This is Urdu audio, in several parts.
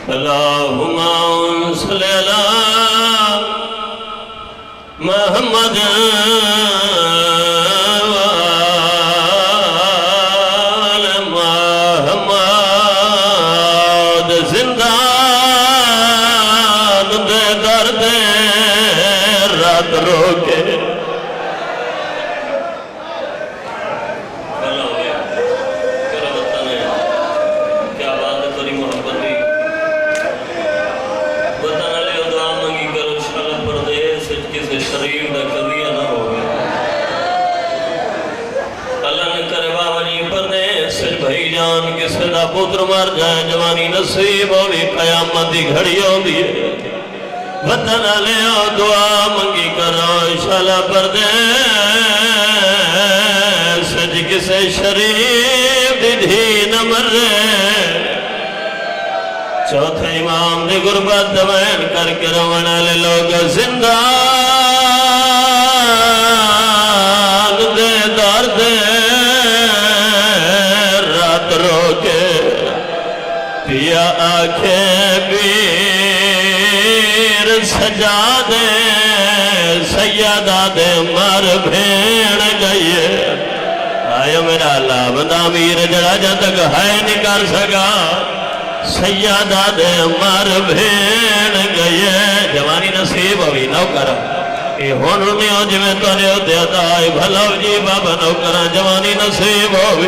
اللہم صلی اللہ محمد محمد زندان دے درد رات روکے پتر مر جائے جوانی نصیب ہوئی قیامت دی گھڑی ہوئی ہے وطن لیا دعا منگی کرو انشاءاللہ پردیس سج کسے شریف دی دھی نہ مر رہے چوتھا امام دی غربت دوین کر کے رونا لے لوگ زندان دے درد رات روکے پیا آنکھیں پیر سجا دے سیدہ دے مر بھیڑ گئیے آئے میرا اللہ بندہ امیر جڑا جا تک ہے نہیں کر سکا سیدہ دے مر بھیڑ گئیے جوانی نصیب ہوئی نوکرہ یہ ہون میں ہو جمیں تونے ہوتے آئی بھلو جی بابا نوکرہ جوانی نصیب ہوئی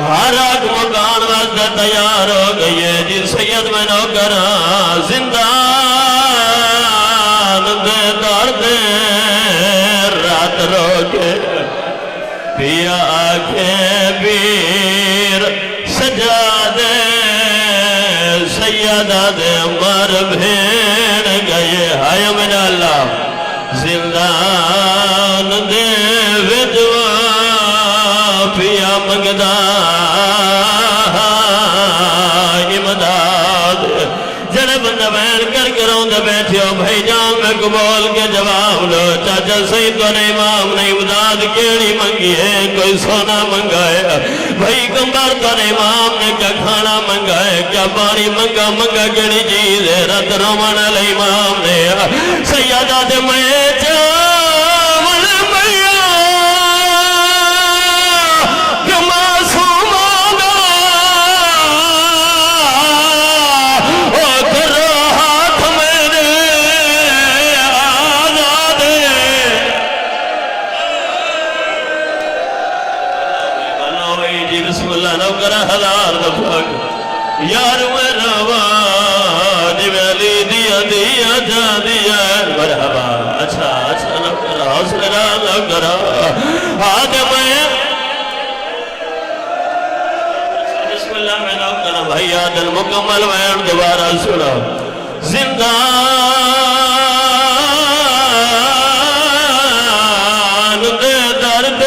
ہر آگ مکان وقت تیار ہو گئی ہے جی سید میں نوکرہ زندان دے درد رات روکے پیا آنکھیں پیر سجا دے سیدہ دے مر بھیڑ گئے ہائے من اللہ زندان دے وجوہ پیا مگدہ امداد جڑے بندہ بین کر کے روندہ بیٹھے ہو بھائی جان میں قبول کے جواب لو چاچا سید تو نے امام نے امداد کیڑی منگی ہے کوئی سونا منگائے بھائی کمبر تو نے امام نے کیا کھانا منگائے کیا پانی منگا کیڑی چیز ہے رت رومان علی امام نے سیدہ دے میں یار مرحبا جویں علی دیا دیا جا دیا مرحبا اچھا نوکرہ حوصلہ نوکرہ آدم بسم اللہ میں نوکرہ بھائی آدم مکمل وین دوبارہ سنا زندان دے درد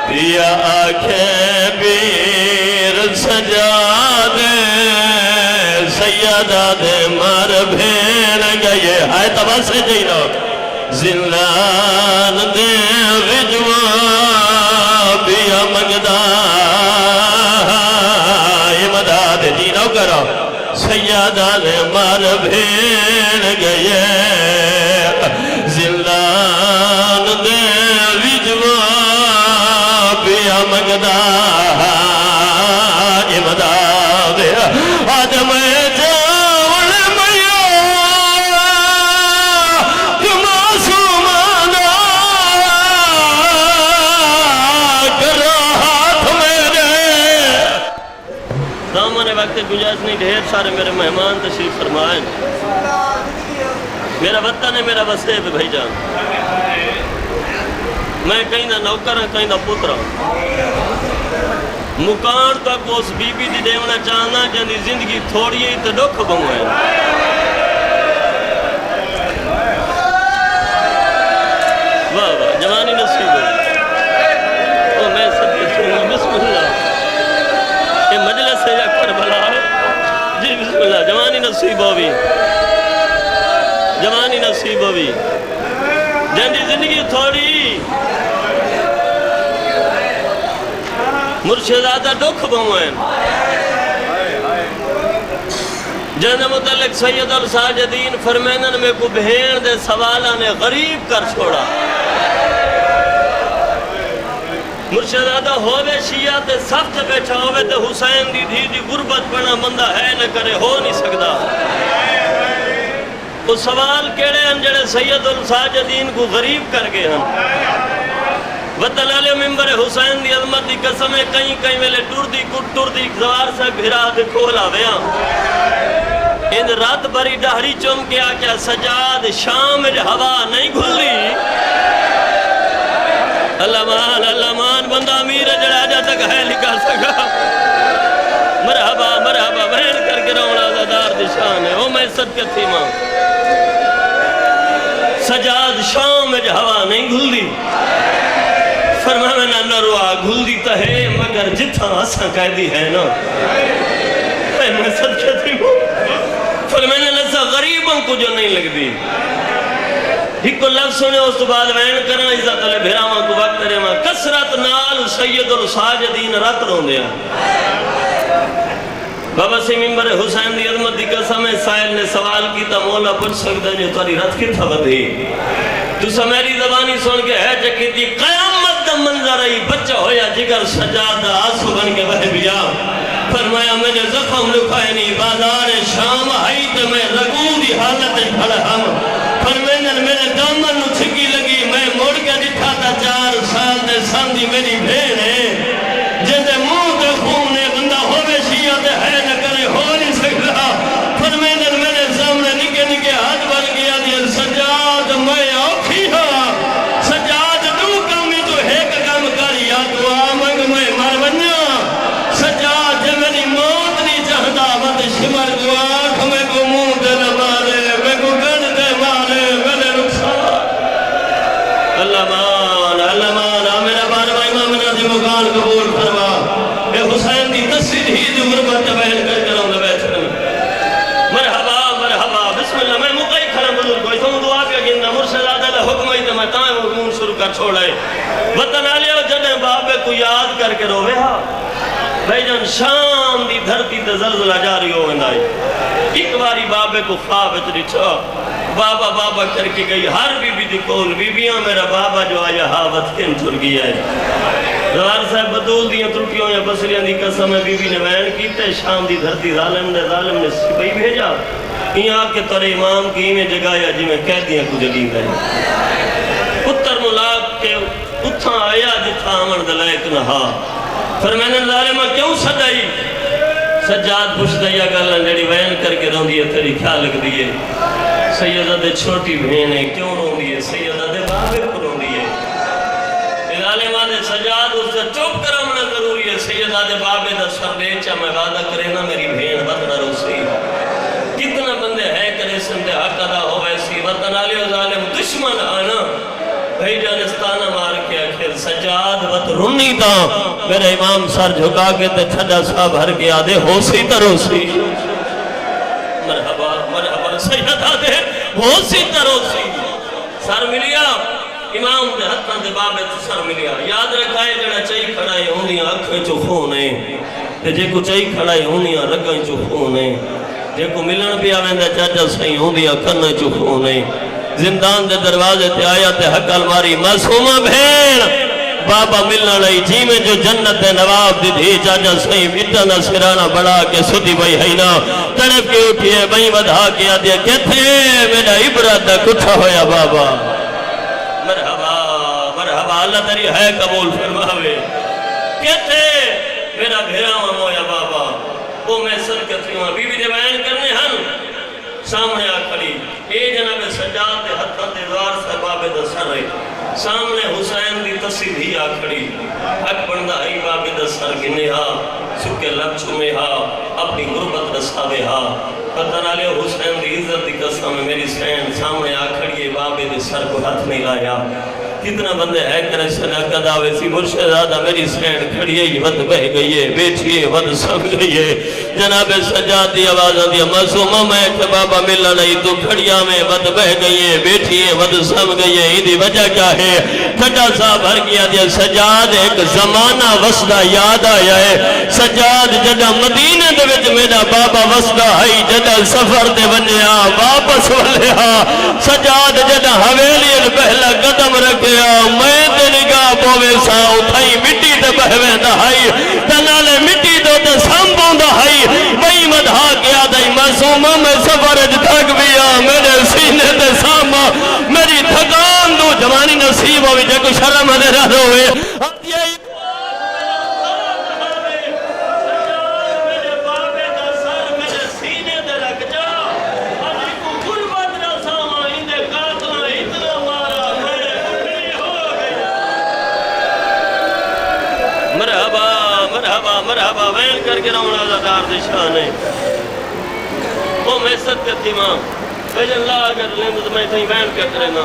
پیا آنکھیں پیر سجا دے سیدہ دے مر بھیڑ گئے ہائے تباہ سے جینا زندان دے وجوہ پیا مگدہ امداد جینا کرو سیدہ دے مر بھیڑ گئے زندان دے وجوہ پیا مگدہ امداد آدم جاول میا کہ معصومانہ کرو ہاتھ میرے دامن وقت گنجائش نہیں ڈھیر سارے میرے مہمان تشریف فرمائیں میرا وطن ہے میرا وسیب ہے بھائی جان میں کہیں نہ نوکر ہوں کہیں نہ پتر ہوں مکان تک اس بی بی دی دیونا چاہنا جنہی زندگی تھوڑی ہے تو دکھ بمو ہے واہ واہ جوانی نصیب ہے او میں سب کچھ بسم اللہ یہ مجلس ہے یا کربلا جی بسم اللہ جوانی نصیب ہوئی جوانی نصیب ہوئی جنہی زندگی تھوڑی مرشدادہ دکھ بوئن جن متعلق سید الساجدین فرمینن میں کو بہن دے سوالہ نے غریب کر چھوڑا مرشدادہ ہوئے شیعہ تے سخت بیٹھا ہوئے تے حسین دی دھی دی غربت پڑھنا بندہ ہے نہ کرے ہو نہیں سکتا وہ سوال کیڑے ہیں جڑے سید الساجدین کو غریب کر گئے ہیں وطن علی ممبر حسین دی عظمت دی قسم ہے کہیں کہیں ویلے ٹور دی زوار سے بھرا دے کھولا ویاں ان رات بری ڈہری چم کیا کیا سجاد شام ہوا نہیں گھلی اللہ مان بندہ امیر جڑا جا تک ہے لکھا سکا مرحبا مرحبا بہن کر کے رونا زدار دی شان ہے او میں صدقہ تھی ماں سجاد شام ہوا نہیں گھلی فرمایا میں نہ روا گھل دیتا ہے مگر جتھا آساں قیدی ہے نا میں صدقہ تھی ہوں فرمایا میں لسا غریبوں کو جو نہیں لگ دی ایک کو لفظ سنے اس تو بعد وین کرنا عزت علی بھیراواں کو وقت رہے ماں کسرت نال سید الساجدین رات رون دیا بابا سی ممبر حسین دی عظمت دی قسم ہے سائل نے سوال کی تا مولا پوچھ سکتا جو تاری رات کی تھا بدھی تو سمیری زبانی سن کے ہے چکی تھی قیامت دا منظر آئی بچہ ہویا جگر سجاد آسو بن کے بہ بیا فرمایا میں نے زخم لکھائے نہیں بازار شام آئی تو میں رگوں دی حالت کھڑا ہم فرمایا میرے دامن نو چھکی لگی میں موڑ کے دکھا تا 4 سال دے ساندی میری بھین ہے جیسے منہ تے خون نے بندہ ہوئے شیعہ تے ہے نہ کرے ہو نہیں سکتا فرمایا میرے سامنے نکے نکے ہاتھ بن گیا دیا سجاد میں آکھی ہاں سجاد دو کامی تو ایک کام کر یا دعا منگ میں مر بنیا سجاد جب میری موت نہیں چاہتا مت شمر دعا ہمیں کو منہ دے نہ مارے میں کو گڑ دے مارے میرے نقصان اللہ مان میرا بارما امام نازم مکان قبول فرما اے حسین دی تصویر ہی دی غربت بیان کر کے رہوں گا بیٹھنے مرحبا مرحبا بسم اللہ میں مقائی کھڑا بزرگ کوئی تو دعا پہ گندہ مرشد آدھا حکم ہی تو میں تائیں مرمون شروع کر چھوڑے وطن آلے ہو جنہیں بابے کو یاد کر کے روے ہاں بھائی جان شام دی دھرتی تے زلزلہ جاری ہو گندائی ایک باری بابے کو خواب اتنی چھو بابا بابا کر کے گئی ہر بی بی دی کول بی بیاں میرا بابا جو آیا حاوت کن چھر گیا ہے روار صاحب بدول دیاں ترکیوں یا بسریاں دی قسم ہے بی بی نے وین کیتے شام دی دھرتی ظالم نے سپاہی بھیجا یہاں کے تر امام کی میں جگایا جی میں کہہ دیا کو جگیں گئے اتر ملاق کے اتھا آیا جتھا آمن دلائک نہا فرمینن ظالمہ کیوں صدائی سجاد پوچھ دیا گلن جڑی وین کر کے رون دیئے تیری خیال لگ دیئے سیدہ دے چھوٹی بہنیں کیوں رون دیئے سیدہ دے بابے کو رون دیئے ظالمہ دے سجاد اس سے چوپ کرامنا ضروری ہے سیدہ دے بابے دا سر بیچا میں وعدہ کرے نا میری بہن بدنا روسی کتنا بندے ہے کرے سندے حق ادا ہو ویسی وطن آلی و ظالم دشمن آنا بھائی جانستانہ مار کے آخر سجاد وط رنی تا میرے امام سر جھکا کے تے چھڑا صاحب ہر کے آدھے ہو سی تروسی مرحبا مرحبا سید آدھے ہو سی تروسی سر ملیا امام دے ہتھاں دے بابے تے سر ملیا یاد رکھائے جڑا چاہی کھڑائے ہونیاں اکھیں چو خونے تے جے کو چاہی کھڑائے ہونیاں رگیں چو خونے جے کو ملن بھی آویں دے چاچا صحیح ہونیاں کھنے چو خونے زندان دے دروازے تے آیا تے حق الماری معصومہ بھین بابا ملنا لئی جی میں جو جنت نواب دی دھی چاچا صحیح اتنا سرانہ بڑھا کے سدی بھائی ہینا تڑپ کے اٹھئے بھائی بدھا کیا دیا کہتے میرا عبرت کٹھا ہویا بابا مرحبا مرحبا اللہ تری ہے قبول فرماوے کہتے میرا بھیراوہ مویا بابا وہ میں سر کہتی ہوں بی بی دے بیان کرنے ہن سامنے آکھڑی اے جناب سجاد دے ہتھاں دے وار سے بابے دا سر ہے سامنے حسین دی تصویر ہی آکھڑی حق بندہ ای بابے دا سر گنے ہا سکے لب چھومے ہا اپنی غربت رساوے ہا پتہ نہ لے حسین دی عزت دی قسم میری سین سامنے آکھڑی بابے دے سر کو ہاتھ نہیں لایا کتنا بندے ہے کرے صدقہ داوے سی مرشد آدھا میری سینڈ کھڑی ہے ود بہ گئی ہے بیٹھی ہے ود سم گئی ہے جناب سجاد دی آواز آدھی معصومہ میں کہ بابا ملا نہیں تو کھڑیا میں ود بہ گئی ہے بیٹھی ہے ود سم گئی ہے ہی وجہ کیا ہے ٹھڈا صاحب ہر کیا دیا سجاد ایک زمانہ وسدہ یاد آیا ہے سجاد جدہ مدینہ دے وچ میرا بابا وسدہ ہے جدہ سفر دے ونیا واپس ولیا سجاد جدہ حویلی پہلا قدم رکھیا میں تے نگاہ پوے سا اٹھائی مٹی تے بہوے دہائی تنالے مٹی دو تے سامبوں دہائی بئی مدھا کیا دائی معصومہ میں سفر تھک بیا میرے سینے تے ساما میری تھکان دو جوانی نصیب ہوئی جے کو شرم دے رہ ہوئے مرحبا وین کر کے رہنا آزادار دشان ہے او میں صدقہ تھی ماں بیجن اللہ اگر لیمز میں تھی وین کر رہنا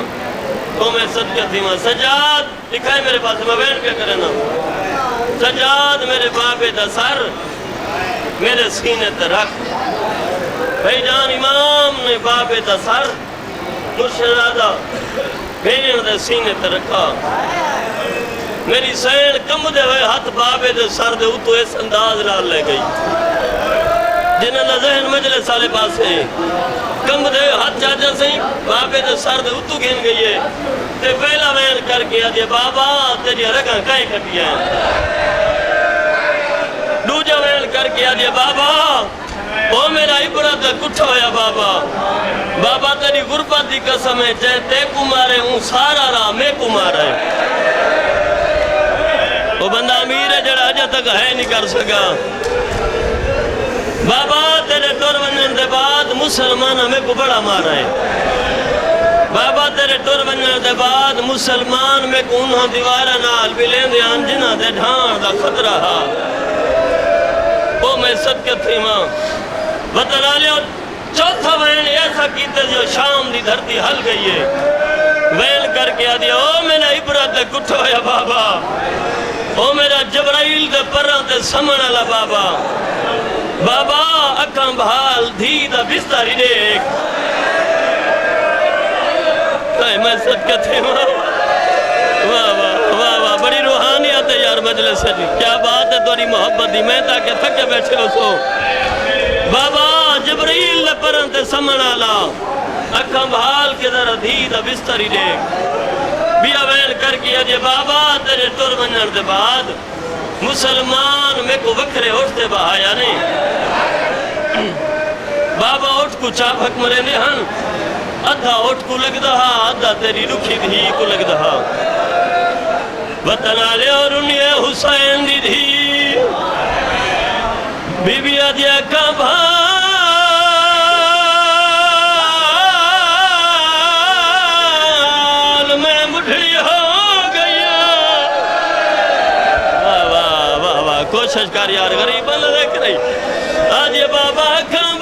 او میں صدقہ تھی ماں سجاد لکھائے میرے پاس میں وین کر رہنا سجاد میرے بابے دا سر میرے سینے تے رکھ بھائی جان امام نے بابے دا سر مرشدہ بھینے دے سینے تے رکھا میری سین کم دے ہوئے ہاتھ بابے دے سر دے اتو اس انداز لال لے گئی جنہاں دا ذہن مجلس سالے پاس ہے کم دے ہاتھ چاچا سے بابے دے سر دے اتو گھن گئی ہے تے پہلا وین کر کے آدھے بابا تیری رگاں کائیں کھٹی ہیں دوجہ وین کر کے آدھے بابا او میرا عبرت کٹھا ہویا بابا بابا تیری غربت دی قسم ہے چاہے تے کو مارے ہوں سارا راہ میں کو مارا ہے وہ بندہ امیر ہے جڑا اجا تک ہے نہیں کر سکا بابا تیرے ٹور ونجن دے بعد مسلمان ہمیں کو بڑا مارا ہے بابا تیرے ٹور ونجن دے بعد مسلمان میں کو انہوں دیوارہ نال بلین دیان جنہ دے ڈھان دا خطرہ ہا وہ میں صدقہ تھی ماں بطلع لیا چوتھا وین ایسا کیتے جو شام دی دھرتی ہل گئی ہے وین کر کے آدھیا او میرا عبرت کٹھو یا بابا او میرا جبرائیل دے پران تے سمن اللہ بابا بابا اکھاں بحال دھی دا بستاری دیکھ میں صدقہ تھی ماں واہ بڑی روحانیت ہے یار مجلس ہے کیا بات ہے توری محبت دی میں تاکہ تھکے بیٹھے ہو سو بابا جبرائیل دے پران تے سمن اللہ اکھاں بحال کے در دھی دا بستاری دیکھ بیا وین کر کیا جے بابا تیرے ٹور منجر دے بعد مسلمان میں کو وکھرے اٹھتے بہایا نہیں بابا اٹھ کو چاپک مرے نے ہن ادھا اٹھ کو لگ دہا ادھا تیری رکھی دھی کو لگ دہا وطن آلے اور انہیں حسین دی دھی بی بی آدھیا کا بھا کوشش کر یار غریب اللہ دیکھ رہی آج یہ بابا کھام